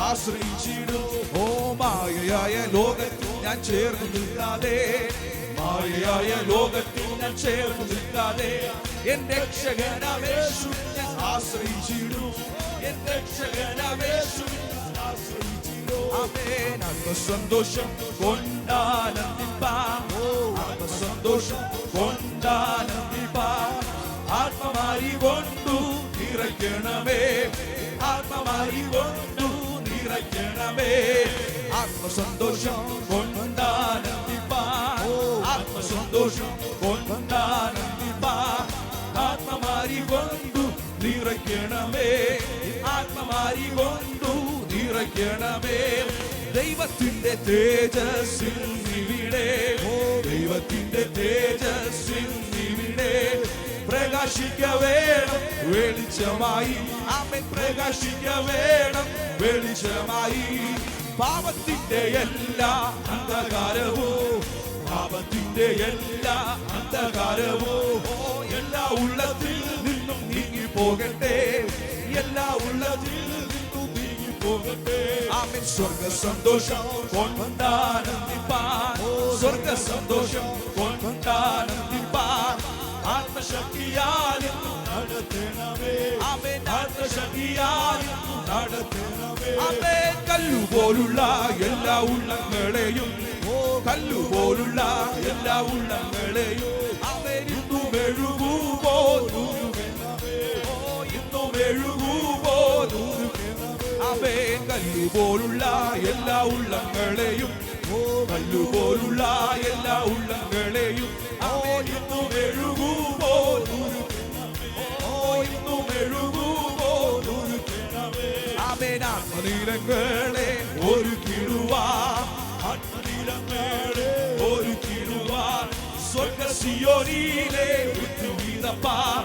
ആശ്രയിച്ചിടും. ഓ മായയായ ലോകത്തിൽ ഞാൻ ചേർന്ന് നിൽക്കാതെ, മായയായ ലോകത്തിൽ ഞാൻ ചേർന്ന് നിൽക്കാതെ, എന്റെ രക്ഷകനായ യേശു ഞാൻ ആശ്രയിച്ചിടും. എന്റെ രക്ഷകനായ യേശു ആശ്രയിച്ചിടും. ആമേൻ. ആത്മസന്തോഷം കൊണ്ടാനന്ദിപ്പാൻ, ആത്മസന്തോഷം കൊണ്ടാനന്ദിപ്പാൻ, ആത്മമായി കൊണ്ടു നിറയ്ക്കണമേ, ആത്മമായി കൊണ്ടു നിറയ്ക്കണമേ. ആത്മസന്തോഷം കൊണ്ടാനന്ദിപ്പാൻ, ആത്മസന്തോഷം കൊണ്ടാനന്ദിപ്പാൻ, ആത്മമായി കൊണ്ടു നിറയ്ക്കണമേ, ആത്മമായി കൊണ്ടു നിറയ്ക്കണമേ. ദൈവത്തിന്റെ തേജസ്സിൽ നിവിടെ, ദൈവത്തിന്റെ തേജസ്സിൽ നിവിടെ പ്രകാശിക്ക വേണം വെളിച്ചമായി. ആമേൻ. പ്രകാശിക്ക വേണം വെളിച്ചമായി. പാപത്തിന്റെ എല്ലാ അന്ധകാരവും, പാപത്തിന്റെ എല്ലാ അന്ധകാരവും എല്ലാ ഉള്ളത്തിൽ നിന്നും നീങ്ങി പോകട്ടെ, എല്ലാ ഉള്ളത്തിൽ നിന്നും നീങ്ങി പോകട്ടെ. ആമേൻ. സ്വർഗ സന്തോഷം കൊണ്ടാനന്ദിപ്പാൻ, സ്വർഗ സന്തോഷം കൊണ്ടാനന്ദിപ്പാൻ, ആത്മശക്തിയാലും നടത്തണമേ. ആമേൻ. ആത്മശക്തിയാലും നടത്തണമേ. ആമേൻ. കല്ലുപോലുള്ള എല്ലാ ഉള്ളങ്ങളെയും, കല്ലുപോലുള്ള എല്ലാ ഉള്ളങ്ങളെയും ആമേൻ ഇന്നും മെഴുകുപോലുരുകണമേ, ഇന്നും മെഴുകുപോലുരുകണമേ. ആമേൻ. കല്ലുപോലുള്ള എല്ലാ ഉള്ളങ്ങളെയും, കല്ലുപോലുള്ള എല്ലാ ഉള്ളങ്ങളെയും ആമേൻ ഇന്നും മെഴുകുപോലുരുകണമേ, ഇന്നും മെഴുകുപോലുരുകണമേ. ആമേൻ. ആത്മനീരങ്ങളെ ഒരുക്കിടുവാൻ, ആത്മനീരങ്ങളെ ഒരുക്കിടുവാൻ, സ്വർഗ സിയോനിലെ വിത്തുവീതപ്പാൻ,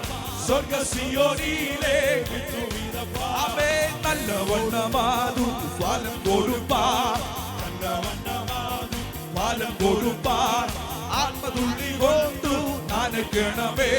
സ്വർഗ സിയോനിലെ വിത്തുവീതപ്പാൻ. ആമേൻ. നല്ലവണ്ണമാതു ഫലം കൊടുപ്പാൻ, നല്ലവണ്ണമാതു ഫലം കൊടുപ്പാൻ, ആത്മതുള്ളി കൊണ്ടു നനയ്ക്കണമേ,